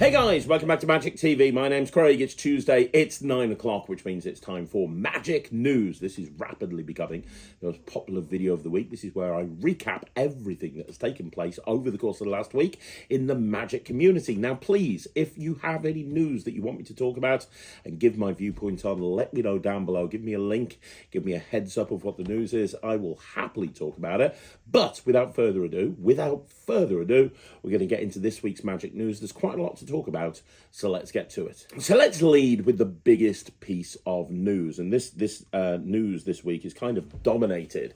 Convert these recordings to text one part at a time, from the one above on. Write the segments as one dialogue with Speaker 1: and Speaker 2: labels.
Speaker 1: Hey guys, welcome back to Magic TV. My name's Craig. It's Tuesday. It's 9 o'clock, which means it's time for Magic News. This is rapidly becoming the most popular video of the week. This is where I recap everything that has taken place over the course of the last week in the Magic community. Now, please, if you have any news that you want me to talk about and give my viewpoint on, let me know down below. Give me a link. Give me a heads up of what the news is. I will happily talk about it. But without further ado, we're going to get into this week's Magic News. There's quite a lot to talk about, so let's get to it. So let's lead with the biggest piece of news, and this news this week is kind of dominated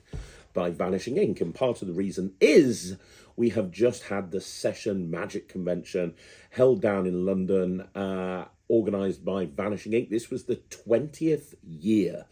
Speaker 1: by Vanishing Inc, and part of the reason is we have just had the Session Magic Convention held down in London, organised by Vanishing Inc. This was the 20th year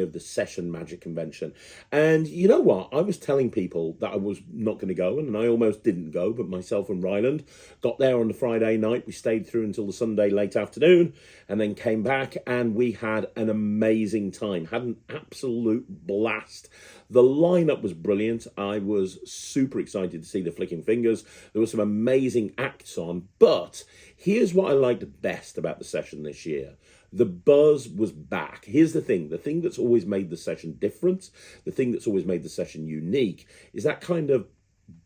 Speaker 1: of the Session Magic Convention. And you know what? I was telling people that I was not going to go, and I almost didn't go, but myself and Ryland got there on the Friday night. We stayed through until the Sunday late afternoon and then came back, and we had an amazing time. Had an absolute blast. The lineup was brilliant. I was super excited to see the Flicking Fingers. There were some amazing acts on, but here's what I liked best about the session this year. The buzz was back. Here's the thing that's always made the session different, the thing that's always made the session unique is that kind of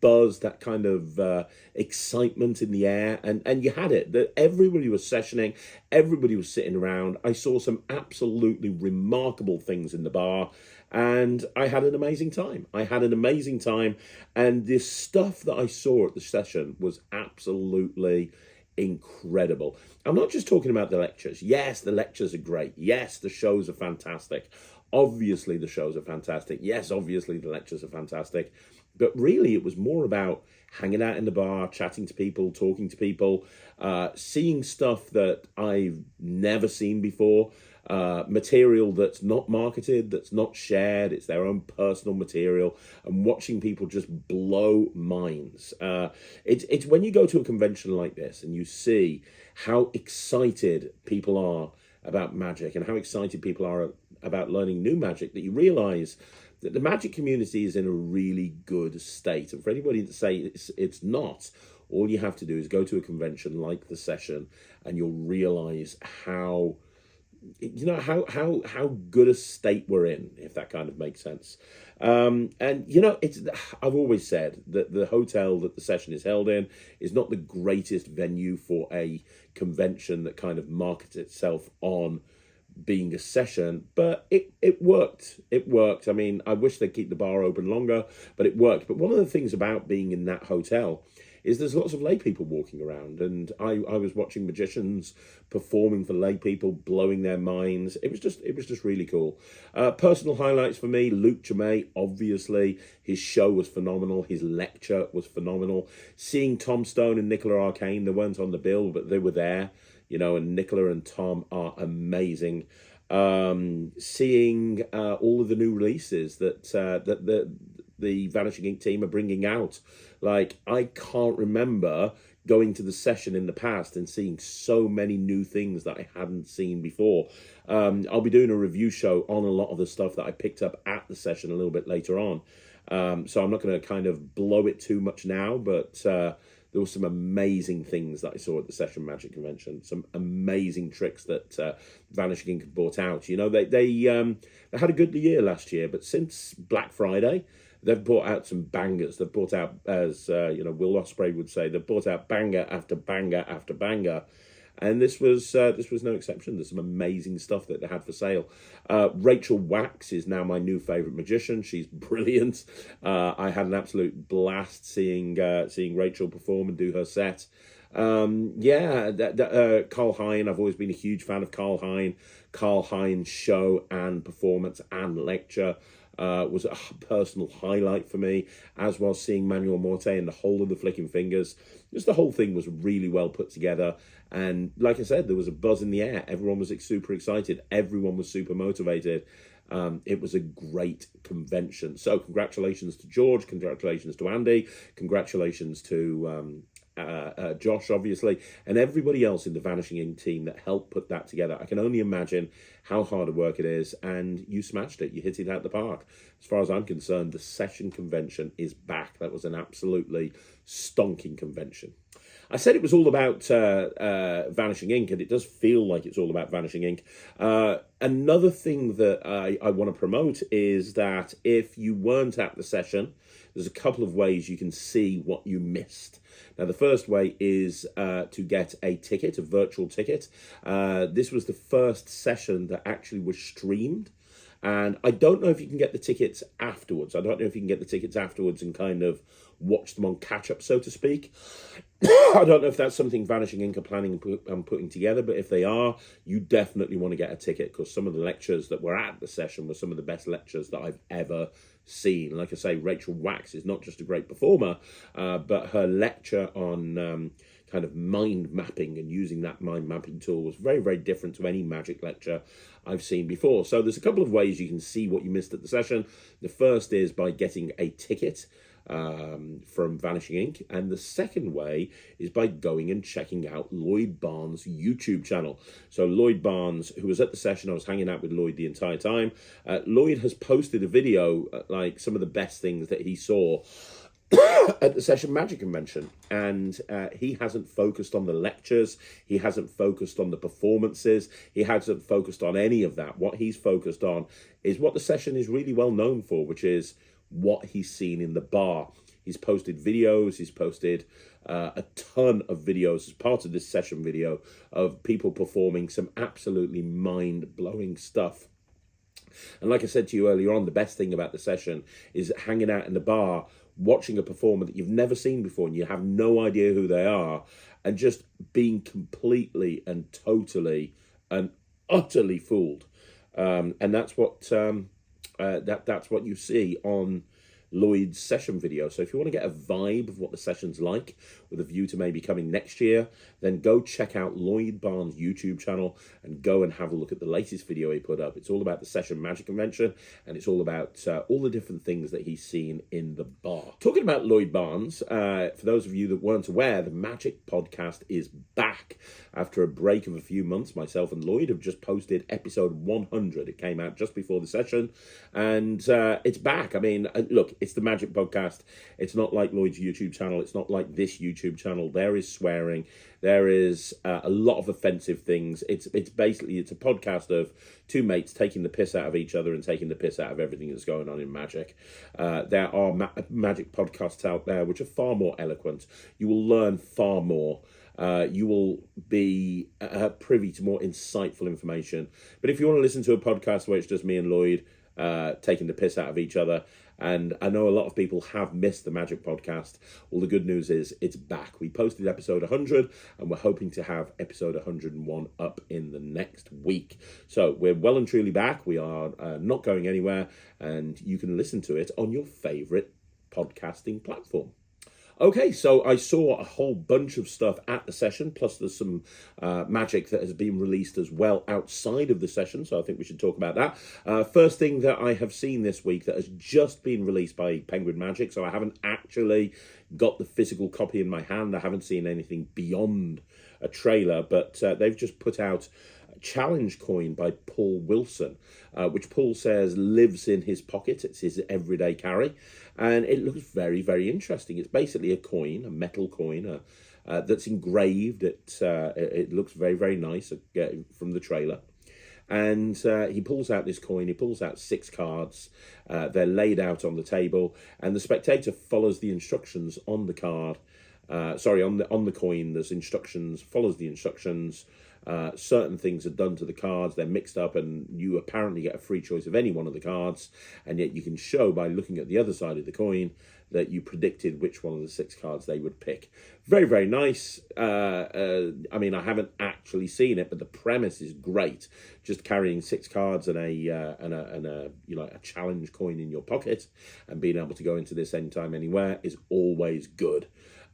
Speaker 1: buzz, that kind of excitement in the air, and you had it, that everybody was sessioning, everybody was sitting around. I saw some absolutely remarkable things in the bar, and I had an amazing time. And this stuff that I saw at the session was absolutely incredible. I'm not just talking about the lectures. Yes, the lectures are great. Yes, the shows are fantastic. Obviously, the shows are fantastic. Yes, obviously, the lectures are fantastic. But really, it was more about hanging out in the bar, chatting to people, talking to people, seeing stuff that I've never seen before, material that's not marketed, that's not shared, it's their own personal material, and watching people just blow minds. It's when you go to a convention like this and you see how excited people are about magic and how excited people are about learning new magic that you realise that the magic community is in a really good state. And for anybody to say it's not, all you have to do is go to a convention like the Session and you'll realise how good a state we're in, if that kind of makes sense. And I've always said that the hotel that the Session is held in is not the greatest venue for a convention that kind of markets itself on being a session, but it worked. I mean, I wish they'd keep the bar open longer, but it worked. But one of the things about being in that hotel is there's lots of lay people walking around, and I was watching magicians performing for lay people, blowing their minds. It was just really cool. Personal highlights for me: Luke Jamay, obviously, his show was phenomenal. His lecture was phenomenal. Seeing Tom Stone and Nicola Arcane, they weren't on the bill, but they were there. And Nicola and Tom are amazing. Seeing all of the new releases that the Vanishing Inc team are bringing out. Like, I can't remember going to the Session in the past and seeing so many new things that I hadn't seen before. I'll be doing a review show on a lot of the stuff that I picked up at the Session a little bit later on. So I'm not going to kind of blow it too much now, but there were some amazing things that I saw at the Session Magic Convention. Some amazing tricks that Vanishing Inc had brought out. They had a good year last year, but since Black Friday, they've brought out some bangers. They've brought out, as Will Ospreay would say, they've brought out banger after banger after banger. And this was no exception. There's some amazing stuff that they had for sale. Rachel Wax is now my new favourite magician. She's brilliant. I had an absolute blast seeing Rachel perform and do her set. Carl Hine, I've always been a huge fan of Carl Hine. Carl Hine's show and performance and lecture was a personal highlight for me, as was seeing Manuel Morte and the whole of the Flicking Fingers. Just the whole thing was really well put together. And like I said, there was a buzz in the air. Everyone was super excited. Everyone was super motivated. It was a great convention. So congratulations to George. Congratulations to Andy. Congratulations to Josh, obviously, and everybody else in the Vanishing Inc team that helped put that together. I can only imagine how hard a work it is, and you smashed it. You hit it out the park. As far as I'm concerned, the Session convention is back. That was an absolutely stonking convention. I said it was all about Vanishing Inc, and it does feel like it's all about Vanishing Inc. Another thing that I want to promote is that if you weren't at the session, there's a couple of ways you can see what you missed. Now, the first way is to get a ticket, a virtual ticket. This was the first session that actually was streamed. And I don't know if you can get the tickets afterwards. I don't know if you can get the tickets afterwards and kind of watch them on catch-up, so to speak. I don't know if that's something Vanishing Inc are planning on putting together, but if they are, you definitely want to get a ticket, because some of the lectures that were at the session were some of the best lectures that I've ever seen. Like I say, Rachel Wax is not just a great performer, but her lecture on kind of mind mapping and using that mind mapping tool was very, very different to any magic lecture I've seen before. So there's a couple of ways you can see what you missed at the session. The first is by getting a ticket from Vanishing Inc. And the second way is by going and checking out Lloyd Barnes' YouTube channel. So Lloyd Barnes, who was at the session, I was hanging out with Lloyd the entire time. Lloyd has posted a video, like some of the best things that he saw at the Session Magic Convention, and he hasn't focused on the lectures, he hasn't focused on the performances, he hasn't focused on any of that. What he's focused on is what the session is really well known for, which is what he's seen in the bar. He's posted videos, he's posted a ton of videos as part of this session video of people performing some absolutely mind-blowing stuff. And like I said to you earlier on, the best thing about the session is hanging out in the bar, watching a performer that you've never seen before and you have no idea who they are, and just being completely and totally and utterly fooled. And that's what that's what you see on Lloyd's session video. So if you want to get a vibe of what the session's like, with a view to maybe coming next year, then go check out Lloyd Barnes' YouTube channel and go and have a look at the latest video he put up. It's all about the Session Magic Convention, and it's all about all the different things that he's seen in the bar. Talking about Lloyd Barnes, for those of you that weren't aware, the Magic Podcast is back. After a break of a few months, myself and Lloyd have just posted episode 100. It came out just before the session, and it's back. I mean, look, it's the Magic Podcast. It's not like Lloyd's YouTube channel. It's not like this YouTube channel. There is swearing. There is a lot of offensive things. It's basically, it's a podcast of two mates taking the piss out of each other and taking the piss out of everything that's going on in magic. There are magic podcasts out there which are far more eloquent. You will learn far more. You will be privy to more insightful information. But if you want to listen to a podcast where it's just me and Lloyd taking the piss out of each other, and I know a lot of people have missed the Magic Podcast, well, the good news is it's back. We posted episode 100, and we're hoping to have episode 101 up in the next week. So we're well and truly back. We are not going anywhere, and you can listen to it on your favourite podcasting platform. Okay, so I saw a whole bunch of stuff at the session, plus there's some magic that has been released as well outside of the session, so I think we should talk about that. First thing that I have seen this week that has just been released by Penguin Magic, so I haven't actually got the physical copy in my hand. I haven't seen anything beyond a trailer, but they've just put out a challenge coin by Paul Wilson, which Paul says lives in his pocket. It's his everyday carry, and it looks very, very interesting. It's basically a coin, a metal coin that's engraved. It looks very, very nice from the trailer. And he pulls out this coin. He pulls out 6 cards. They're laid out on the table, and the spectator follows the instructions on the card. On the coin, there's instructions, follows the instructions. Certain things are done to the cards, they're mixed up, and you apparently get a free choice of any one of the cards, and yet you can show by looking at the other side of the coin that you predicted which one of the 6 cards they would pick. Very, very nice. I mean, I haven't actually seen it, but the premise is great. Just carrying 6 cards and a challenge coin in your pocket and being able to go into this anytime, anywhere is always good.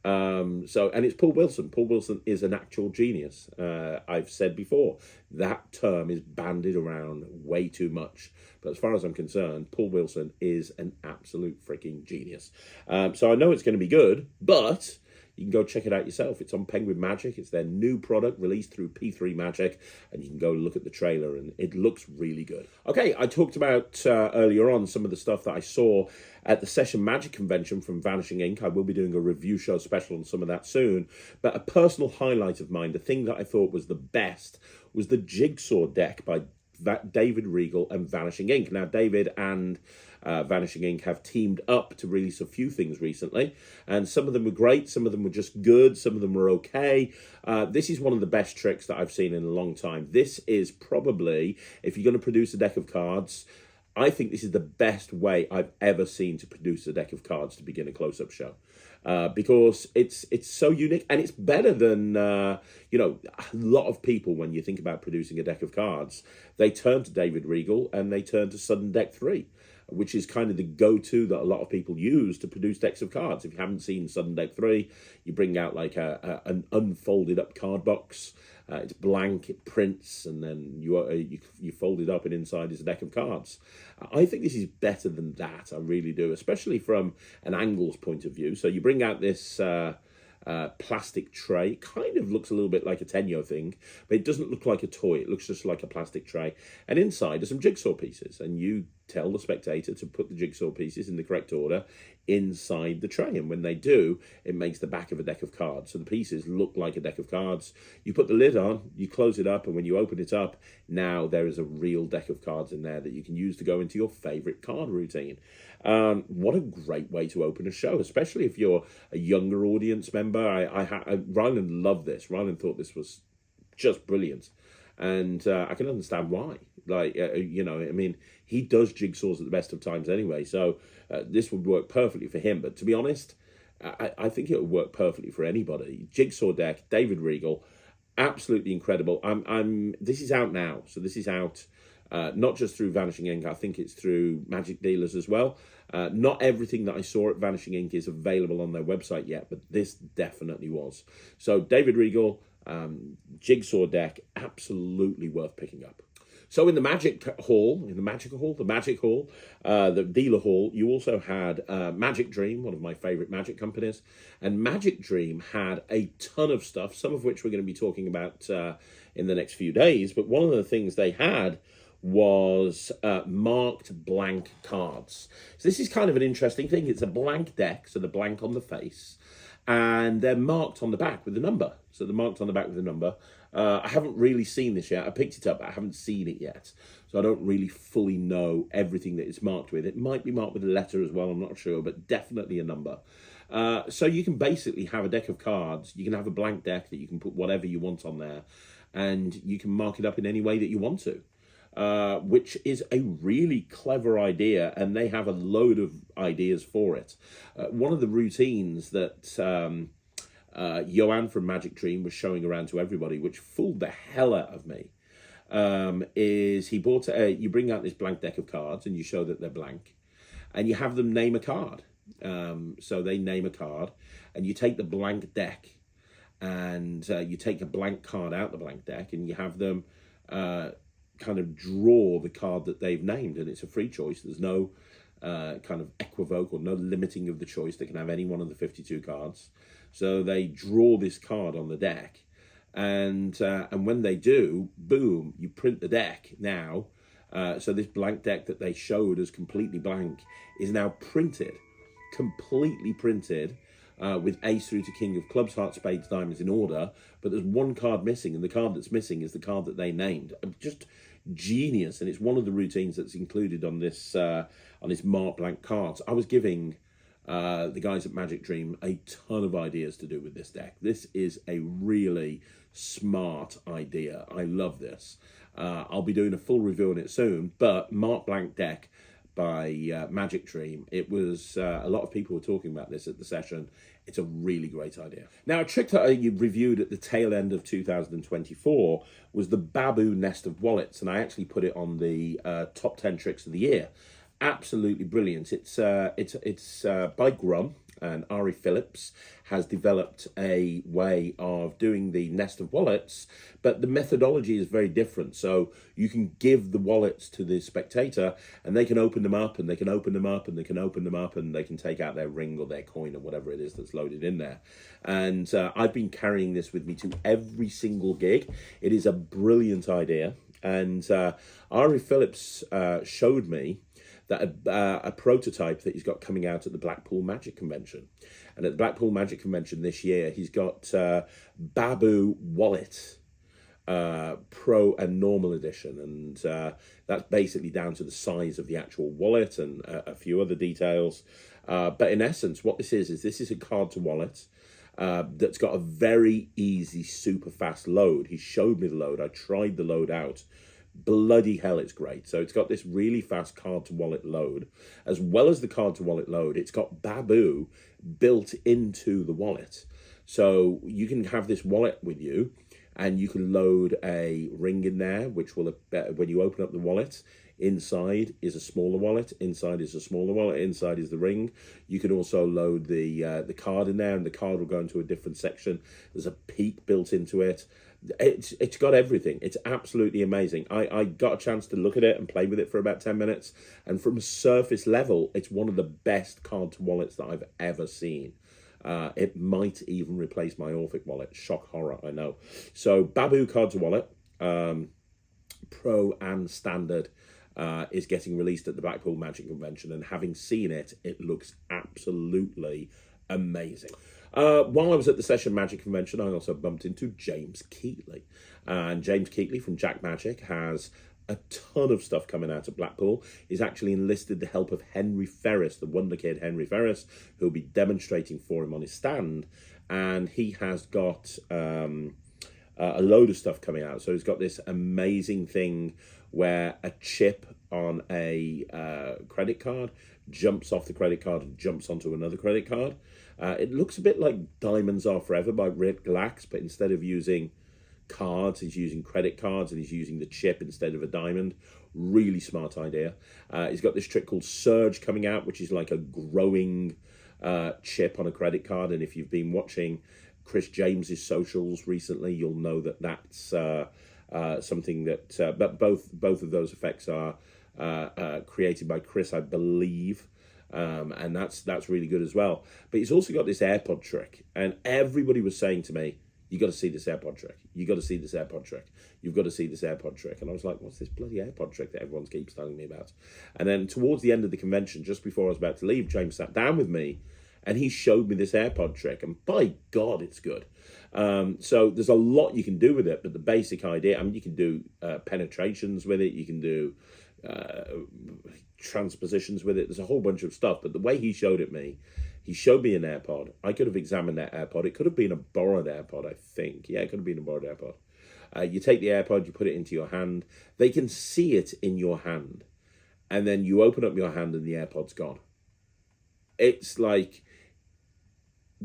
Speaker 1: And it's Paul Wilson. Paul Wilson is an actual genius. I've said before, that term is bandied around way too much. But as far as I'm concerned, Paul Wilson is an absolute freaking genius. So I know it's going to be good, but you can go check it out yourself. It's on Penguin Magic. It's their new product released through P3 Magic, and you can go look at the trailer, and it looks really good. Okay, I talked about earlier on some of the stuff that I saw at the Session Magic convention from Vanishing Inc. I will be doing a review show special on some of that soon, but a personal highlight of mine, the thing that I thought was the best, was the Jigsaw Deck by David Regal and Vanishing Inc. Now, David and Vanishing Inc. have teamed up to release a few things recently, and some of them were great, some of them were just good, some of them were okay. This is one of the best tricks that I've seen in a long time. This is probably, if you're going to produce a deck of cards, I think this is the best way I've ever seen to produce a deck of cards to begin a close-up show. Because it's so unique, and it's better than, you know, a lot of people, when you think about producing a deck of cards, they turn to David Regal and they turn to Sudden Deck 3, which is kind of the go-to that a lot of people use to produce decks of cards. If you haven't seen Sudden Deck 3, you bring out like an unfolded up card box. It's blank, it prints, and then you fold it up, and inside is a deck of cards. I think this is better than that, I really do, especially from an angles point of view. So you bring out this plastic tray. It kind of looks a little bit like a Tenyo thing, but it doesn't look like a toy. It looks just like a plastic tray. And inside are some jigsaw pieces, and you tell the spectator to put the jigsaw pieces in the correct order inside the tray, and when they do, it makes the back of a deck of cards. So the pieces look like a deck of cards. You put the lid on, you close it up, and when you open it up, now there is a real deck of cards in there that you can use to go into your favorite card routine. What a great way to open a show, especially if you're a younger audience member. Ryland loved this. Ryland thought this was just brilliant, and I can understand why. Like, you know, I mean, he does jigsaws at the best of times anyway, so this would work perfectly for him. But to be honest, I think it would work perfectly for anybody. Jigsaw Deck, David Regal, absolutely incredible. This is out now, so this is out not just through Vanishing Inc. I think it's through Magic Dealers as well. Not everything that I saw at Vanishing Inc. is available on their website yet, but this definitely was. So David Regal, Jigsaw Deck, absolutely worth picking up. So in the Magic Hall, the dealer hall, you also had Magic Dream, one of my favorite Magic companies. And Magic Dream had a ton of stuff, some of which we're going to be talking about in the next few days. But one of the things they had was marked blank cards. So this is kind of an interesting thing. It's a blank deck, so the blank on the face, and they're marked on the back with a number. So they're marked on the back with a number. I haven't really seen this yet. I picked it up, but I haven't seen it yet. So I don't really fully know everything that it's marked with. It might be marked with a letter as well, I'm not sure, but definitely a number. So you can basically have a deck of cards. You can have a blank deck that you can put whatever you want on there, and you can mark it up in any way that you want to. Which is a really clever idea, and they have a load of ideas for it. One of the routines that Johan from Magic Dream was showing around to everybody, which fooled the hell out of me, is he bought you bring out this blank deck of cards, and you show that they're blank, and you have them name a card. So they name a card, and you take the blank deck, and you take a blank card out the blank deck, and you have them kind of draw the card that they've named, and it's a free choice. There's no kind of equivoque or no limiting of the choice. They can have any one of the 52 cards. So they draw this card on the deck, and when they do, boom, you print the deck now. So this blank deck that they showed as completely blank is now printed, completely printed, with ace through to king of clubs, hearts, spades, diamonds in order, but there's one card missing, and the card that's missing is the card that they named. Just genius, and it's one of the routines that's included on this mark blank cards. I was giving the guys at Magic Dream a ton of ideas to do with this deck. This is a really smart idea. I love this. I'll be doing a full review on it soon, but mark blank deck by Magic Dream. It was a lot of people were talking about this at the session. It's a really great idea. Now, a trick that I reviewed at the tail end of 2024 was the Baboo Nest of Wallets, and I actually put it on the top 10 tricks of the year. Absolutely brilliant. It's by Grum. and Ari Phillips has developed a way of doing the nest of wallets, but the methodology is very different. So you can give the wallets to the spectator and they can open them up and they can open them up and they can open them up and they can take out their ring or their coin or whatever it is that's loaded in there. And I've been carrying this with me to every single gig. It is a brilliant idea. And Ari Phillips showed me that a prototype that he's got coming out at the Blackpool Magic Convention. And at the Blackpool Magic Convention this year, he's got Baboo Wallet, Pro and Normal Edition. And that's basically down to the size of the actual wallet and a few other details. But in essence, what this is a card to wallet that's got a very easy, super fast load. He showed me the load. I tried the load out. Bloody hell, it's great. So it's got this really fast card to wallet load. As well as the card to wallet load, it's got Baboo built into the wallet. So you can have this wallet with you and you can load a ring in there, which will, when you open up the wallet, inside is a smaller wallet, inside is a smaller wallet, inside is the ring. You can also load the card in there and the card will go into a different section. There's a peak built into it. It's got everything. It's absolutely amazing. I got a chance to look at it and play with it for about 10 minutes. And from a surface level, it's one of the best card to wallets that I've ever seen. It might even replace my Orphic wallet. Shock horror, I know. So Baboo card to wallet, Pro and Standard, is getting released at the Blackpool Magic Convention. And having seen it, it looks absolutely amazing. While I was at the Session Magic Convention, I also bumped into James Keetley. And James Keetley from Jack Magic has a ton of stuff coming out at Blackpool. He's actually enlisted the help of Henry Ferris, the wonder kid Henry Ferris, who'll be demonstrating for him on his stand. And he has got a load of stuff coming out. So he's got this amazing thing where a chip on a credit card jumps off the credit card and jumps onto another credit card. It looks a bit like Diamonds Are Forever by Rick Glax, but instead of using cards, he's using credit cards and he's using the chip instead of a diamond. Really smart idea. He's got this trick called Surge coming out, which is like a growing chip on a credit card. And if you've been watching Chris James's socials recently, you'll know that that's something that, but both of those effects are created by Chris, I believe. And that's really good as well. But he's also got this AirPod trick. And everybody was saying to me, you got to see this AirPod trick. You got to see this AirPod trick. You've got to see this AirPod trick. And I was like, what's this bloody AirPod trick that everyone keeps telling me about? And then towards the end of the convention, just before I was about to leave, James sat down with me and he showed me this AirPod trick. And by God, it's good. So there's a lot you can do with it. But the basic idea, I mean, you can do penetrations with it. You can do transpositions with it. There's a whole bunch of stuff, but the way he showed it me, he showed me an AirPod. I could have examined that AirPod. It could have been a borrowed AirPod, I think. Yeah, it could have been a borrowed AirPod. You take the AirPod, you put it into your hand. They can see it in your hand. And then you open up your hand and the AirPod's gone. It's like,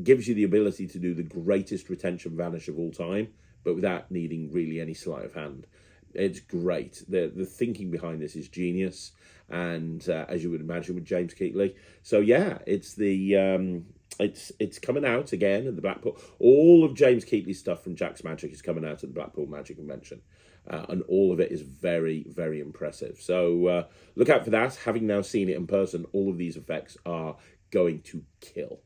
Speaker 1: gives you the ability to do the greatest retention vanish of all time, but without needing really any sleight of hand. It's great. The thinking behind this is genius, and as you would imagine with James Keetley. So yeah, it's the it's coming out again at the Blackpool. All of James Keetley's stuff from Jack's Magic is coming out at the Blackpool Magic Convention, and all of it is very, very impressive. So look out for that. Having now seen it in person, all of these effects are going to kill.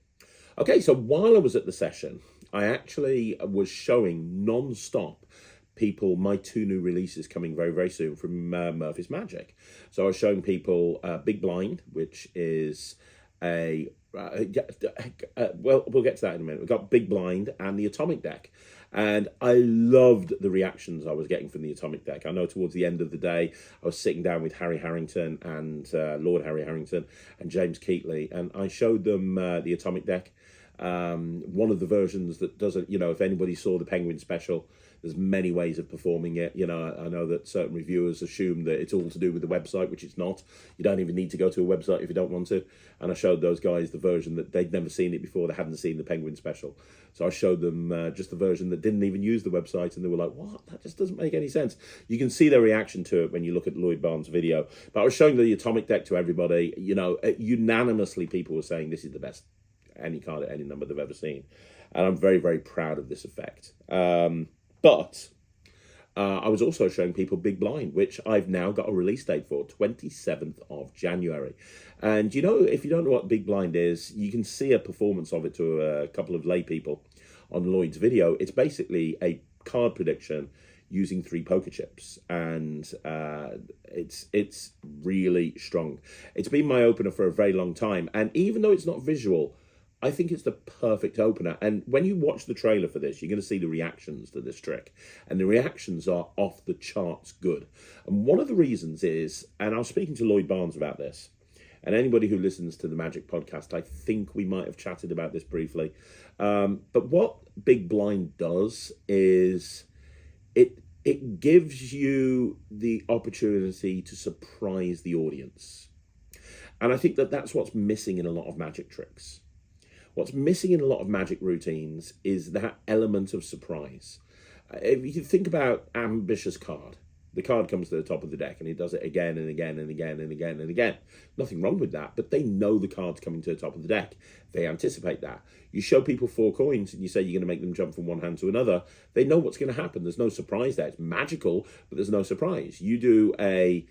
Speaker 1: Okay, so while I was at the session, I actually was showing non-stop people my two new releases coming very, very soon from Murphy's Magic. So I was showing people Big Blind, which is a well, we'll get to that in a minute. We've got Big Blind and the Atomic Deck, and I loved the reactions I was getting from the Atomic Deck. I know towards the end of the day I was sitting down with Harry Harrington and Lord Harry Harrington and James Keetley, and I showed them the Atomic Deck, one of the versions that doesn't, you know, if anybody saw the Penguin special, there's many ways of performing it. You know, I know that certain reviewers assume that it's all to do with the website, which it's not. You don't even need to go to a website if you don't want to. And I showed those guys the version that they'd never seen it before. They hadn't seen the Penguin special. So I showed them just the version that didn't even use the website, and they were like, what? That just doesn't make any sense. You can see their reaction to it when you look at Lloyd Barnes' video. But I was showing the Atomic Deck to everybody. You know, unanimously people were saying this is the best any card at any number they've ever seen. And I'm very, very proud of this effect. But I was also showing people Big Blind, which I've now got a release date for, 27th of January. And, you know, if you don't know what Big Blind is, you can see a performance of it to a couple of lay people on Lloyd's video. It's basically a card prediction using 3 poker chips, and it's really strong. It's been my opener for a very long time, and even though it's not visual, I think it's the perfect opener. And when you watch the trailer for this, you're going to see the reactions to this trick, and the reactions are off the charts good. And one of the reasons is, and I was speaking to Lloyd Barnes about this, and anybody who listens to the Magic podcast, I think we might have chatted about this briefly. But what Big Blind does is it gives you the opportunity to surprise the audience. And I think that that's what's missing in a lot of magic tricks. What's missing in a lot of magic routines is that element of surprise. If you think about Ambitious Card, the card comes to the top of the deck and he does it again and again and again and again and again. Nothing wrong with that, but they know the card's coming to the top of the deck. They anticipate that. You show people 4 coins and you say you're going to make them jump from one hand to another. They know what's going to happen. There's no surprise there. It's magical, but there's no surprise. You do I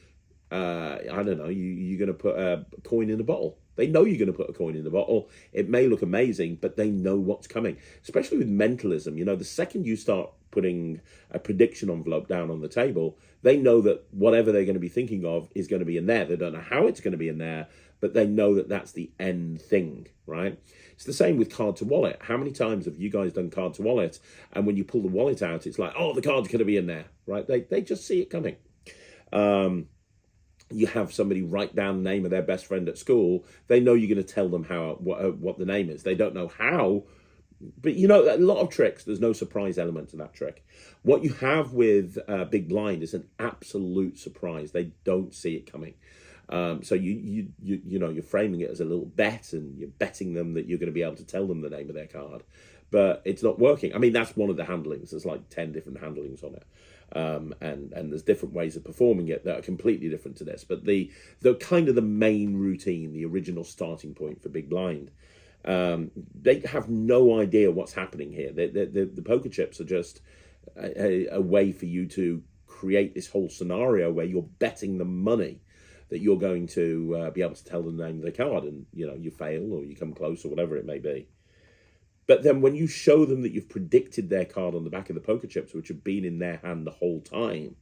Speaker 1: don't know, you're going to put a coin in a bottle. They know you're going to put a coin in the bottle. It may look amazing, but they know what's coming. Especially with mentalism, you know, the second you start putting a prediction envelope down on the table, they know that whatever they're going to be thinking of is going to be in there. They don't know how it's going to be in there, but they know that that's the end thing, right? It's the same with card to wallet. How many times have you guys done card to wallet? And when you pull the wallet out, it's like, oh, the card's going to be in there, right? They just see it coming. You have somebody write down the name of their best friend at school. They know you're going to tell them what the name is. They don't know how, but you know, a lot of tricks, there's no surprise element to that trick. What you have with Big Blind is an absolute surprise. They don't see it coming. So you know, you're framing it as a little bet, and you're betting them that you're going to be able to tell them the name of their card, but it's not working. I mean, that's one of the handlings. There's like 10 different handlings on it. And there's different ways of performing it that are completely different to this. But the kind of the main routine, the original starting point for Big Blind, they have no idea what's happening here. The poker chips are just a way for you to create this whole scenario where you're betting them money that you're going to be able to tell them the name of the card, and you know, you fail or you come close or whatever it may be. But then when you show them that you've predicted their card on the back of the poker chips, which have been in their hand the whole time,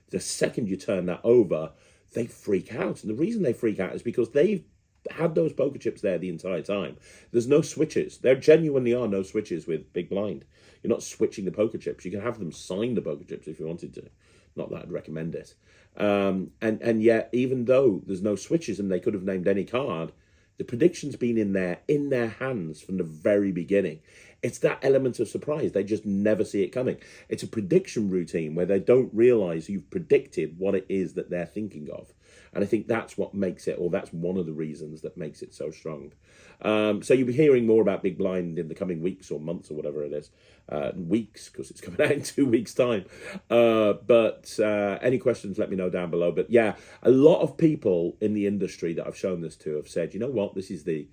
Speaker 1: the second you turn that over, they freak out. And the reason they freak out is because they've had those poker chips there the entire time. There's no switches. There genuinely are no switches with Big Blind. You're not switching the poker chips. You can have them sign the poker chips if you wanted to. Not that I'd recommend it. And yet, even though there's no switches and they could have named any card, the prediction's been in their hands from the very beginning. It's that element of surprise. They just never see it coming. It's a prediction routine where they don't realize you've predicted what it is that they're thinking of. And I think that's what makes it, or that's one of the reasons that makes it so strong. So you'll be hearing more about Big Blind in the coming weeks or months or whatever it is. Weeks, because it's coming out in 2 weeks' time. But any questions, let me know down below. But yeah, a lot of people in the industry that I've shown this to have said, you know what, this is the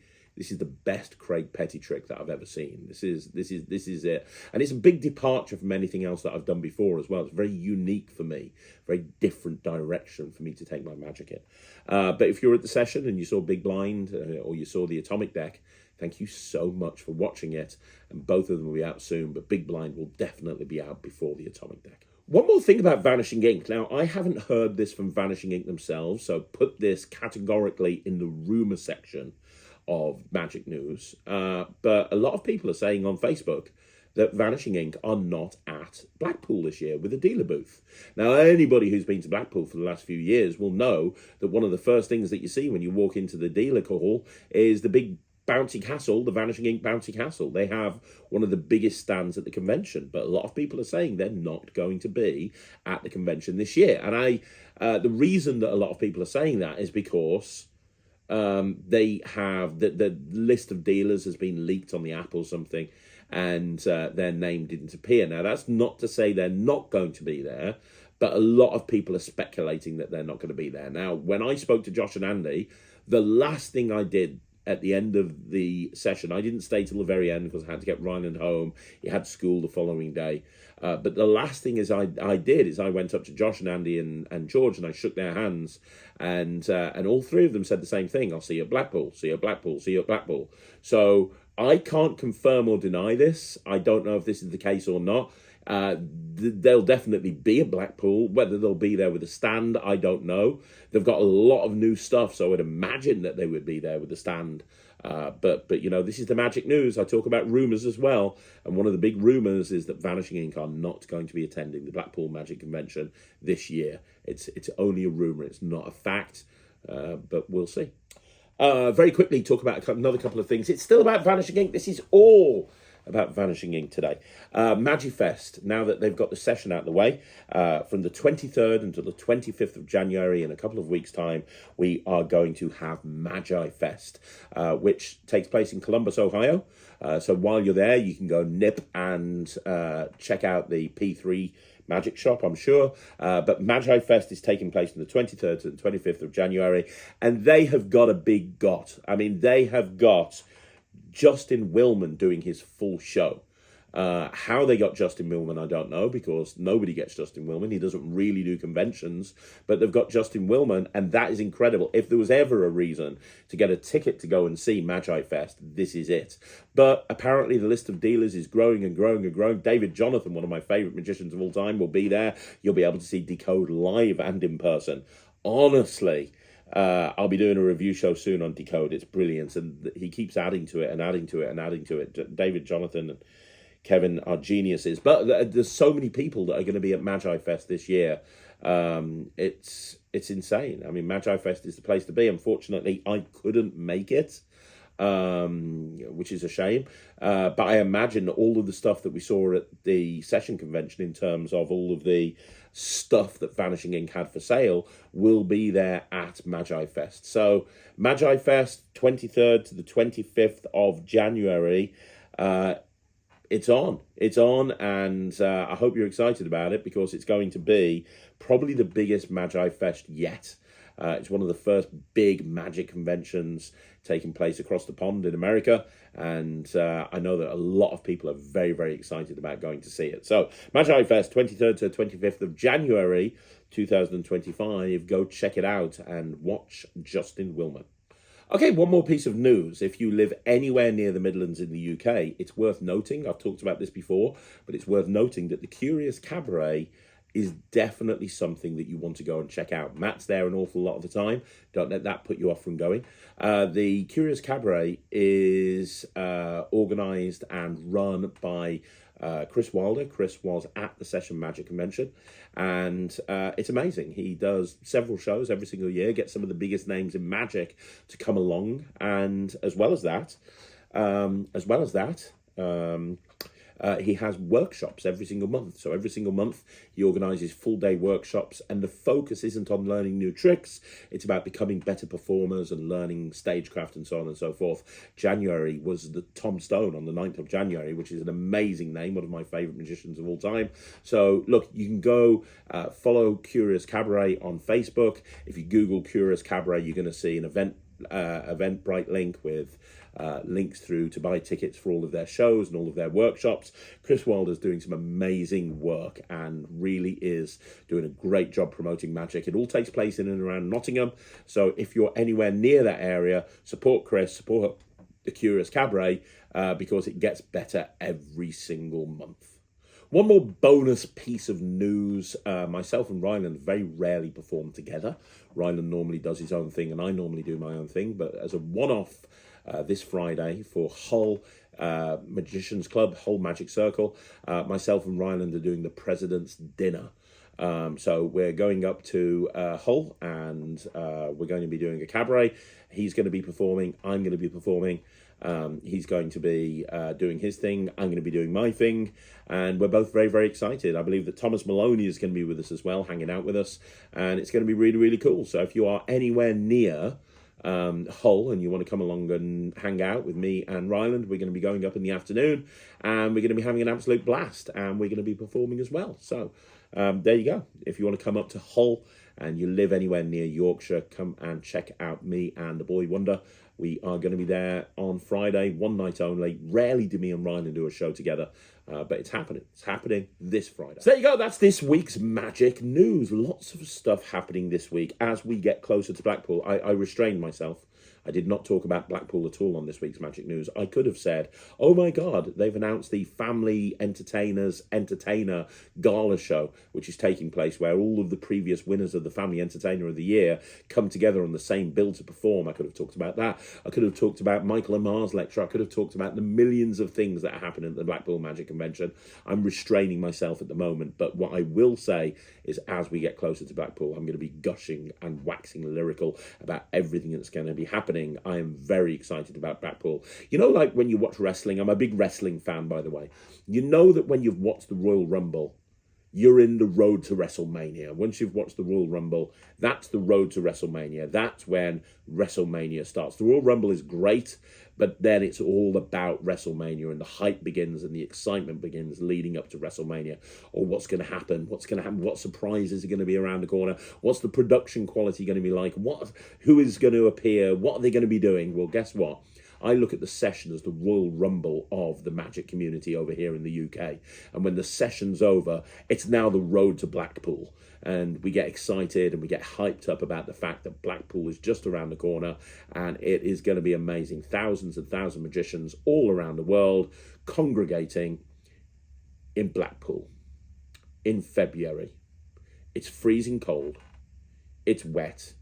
Speaker 1: best Craig Petty trick that I've ever seen. This is it. And it's a big departure from anything else that I've done before as well. It's very unique for me, very different direction for me to take my magic in. But if you're at the session and you saw Big Blind or you saw the Atomic Deck, thank you so much for watching it. And both of them will be out soon, but Big Blind will definitely be out before the Atomic Deck. One more thing about Vanishing Inc. Now, I haven't heard this from Vanishing Inc. themselves, so put this categorically in the rumour section of magic news, but a lot of people are saying on Facebook that Vanishing Inc. are not at Blackpool this year with a dealer booth. Now, anybody who's been to Blackpool for the last few years will know that one of the first things that you see when you walk into the dealer hall is the big bouncy castle, the Vanishing Inc. bouncy castle. They have one of the biggest stands at the convention, but a lot of people are saying they're not going to be at the convention this year. And the reason that a lot of people are saying that is because they have the list of dealers has been leaked on the app or something, and their name didn't appear. Now, that's not to say they're not going to be there, but a lot of people are speculating that they're not going to be there. Now, when I spoke to Josh and Andy, the last thing I did at the end of the session. I didn't stay till the very end because I had to get Ryland home. He had school the following day. But the last thing is I did is I went up to Josh and Andy and George, and I shook their hands, and all three of them said the same thing. I'll see you at Blackpool, see you at Blackpool, see you at Blackpool. So I can't confirm or deny this. I don't know if this is the case or not. They'll definitely be at Blackpool. Whether they'll be there with a stand, I don't know. They've got a lot of new stuff, so I'd imagine that they would be there with a stand. But you know, this is the magic news. I talk about rumours as well, and one of the big rumours is that Vanishing Inc are not going to be attending the Blackpool Magic Convention this year. It's only a rumour. It's not a fact, but we'll see. Very quickly, talk about another couple of things. It's still about Vanishing Inc. This is all about Vanishing Inc today. Magi Fest, now that they've got the session out of the way, from the 23rd until the 25th of January, in a couple of weeks' time, we are going to have Magi Fest, which takes place in Columbus, Ohio. So while you're there, you can go nip and check out the P3 Magic Shop, I'm sure. But Magi Fest is taking place from the 23rd to the 25th of January, and they have got a big got. I mean, they have got Justin Willman doing his full show. How they got Justin Willman, I don't know, because nobody gets Justin Willman. He doesn't really do conventions, but they've got Justin Willman, and that is incredible. If there was ever a reason to get a ticket to go and see Magi Fest, this is it. But apparently the list of dealers is growing and growing and growing. David Jonathan, one of my favourite magicians of all time, will be there. You'll be able to see Decode live and in person. Honestly, I'll be doing a review show soon on Decode. It's brilliant, and he keeps adding to it and adding to it and adding to it. David Jonathan and Kevin are geniuses. But there's so many people that are going to be at Magi Fest this year. It's insane. I mean, Magi Fest is the place to be. Unfortunately, I couldn't make it, which is a shame. But I imagine all of the stuff that we saw at the session convention in terms of all of the stuff that Vanishing Inc had for sale will be there at Magi Fest. So Magi Fest, 23rd to the 25th of January. It's on, and I hope you're excited about it, because it's going to be probably the biggest Magi Fest yet. It's one of the first big magic conventions taking place across the pond in America, and I know that a lot of people are very, very excited about going to see it. So, Magi Fest, 23rd to 25th of January 2025. Go check it out and watch Justin Willman. Okay, one more piece of news. If you live anywhere near the Midlands in the UK, it's worth noting, I've talked about this before, but it's worth noting that the Curious Cabaret is definitely something that you want to go and check out. Matt's there an awful lot of the time. Don't let that put you off from going. The Curious Cabaret is organised and run by Chris Wilder. Chris was at the Session Magic Convention, and it's amazing. He does several shows every single year, gets some of the biggest names in magic to come along, and as well as that, he has workshops every single month. So every single month he organises full-day workshops, and the focus isn't on learning new tricks. It's about becoming better performers and learning stagecraft and so on and so forth. January was the Tom Stone on the 9th of January, which is an amazing name, one of my favourite magicians of all time. So look, you can go follow Curious Cabaret on Facebook. If you Google Curious Cabaret, you're going to see an Eventbrite link with links through to buy tickets for all of their shows and all of their workshops. Chris Wilder's doing some amazing work and really is doing a great job promoting magic. It all takes place in and around Nottingham, so if you're anywhere near that area, support Chris, support the Curious Cabaret, because it gets better every single month. One more bonus piece of news. Myself and Ryland very rarely perform together. Ryland normally does his own thing and I normally do my own thing, but as a one-off this Friday for Hull Magicians Club, Hull Magic Circle, myself and Ryland are doing the President's Dinner. So we're going up to Hull, and we're going to be doing a cabaret. He's going to be performing, I'm going to be performing. He's going to be doing his thing, I'm going to be doing my thing, and we're both very, very excited. I believe that Thomas Maloney is going to be with us as well, hanging out with us, and it's going to be really, really cool. So if you are anywhere near Hull and you want to come along and hang out with me and Ryland, we're going to be going up in the afternoon, and we're going to be having an absolute blast, and we're going to be performing as well. So there you go. If you want to come up to Hull and you live anywhere near Yorkshire, come and check out me and the Boy Wonder. We are going to be there on Friday, one night only. Rarely do me and Ryland do a show together, but it's happening. It's happening this Friday. So there you go. That's this week's Magic News. Lots of stuff happening this week as we get closer to Blackpool. I restrained myself. I did not talk about Blackpool at all on this week's Magic News. I could have said, oh my God, they've announced the Family Entertainer Gala Show, which is taking place where all of the previous winners of the Family Entertainer of the Year come together on the same bill to perform. I could have talked about that. I could have talked about Michael Amar's lecture. I could have talked about the millions of things that happen at the Blackpool Magic Convention. I'm restraining myself at the moment, but what I will say is as we get closer to Blackpool, I'm going to be gushing and waxing lyrical about everything that's going to be happening. I am very excited about Blackpool. You know, like when you watch wrestling, I'm a big wrestling fan, by the way. You know that when you've watched the Royal Rumble, you're in the road to WrestleMania. Once you've watched the Royal Rumble, that's the road to WrestleMania. That's when WrestleMania starts. The Royal Rumble is great, but then it's all about WrestleMania, and the hype begins and the excitement begins leading up to WrestleMania. Or what's going to happen? What's going to happen? What surprises are going to be around the corner? What's the production quality going to be like? Who is going to appear? What are they going to be doing? Well, guess what? I look at the session as the Royal Rumble of the Magic community over here in the UK. And when the session's over, it's now the road to Blackpool. And we get excited and we get hyped up about the fact that Blackpool is just around the corner and it is going to be amazing. Thousands and thousands of magicians all around the world congregating in Blackpool in February. It's freezing cold, it's wet,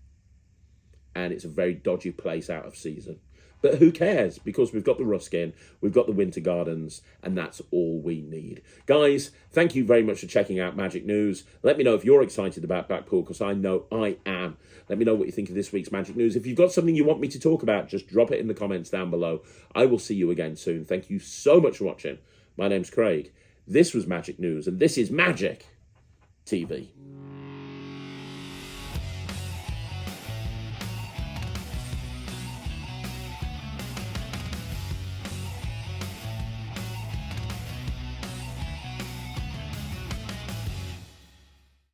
Speaker 1: and it's a very dodgy place out of season. But who cares? Because we've got the Ruskin, we've got the Winter Gardens, and that's all we need. Guys, thank you very much for checking out Magic News. Let me know if you're excited about Blackpool, because I know I am. Let me know what you think of this week's Magic News. If you've got something you want me to talk about, just drop it in the comments down below. I will see you again soon. Thank you so much for watching. My name's Craig. This was Magic News, and this is Magic TV.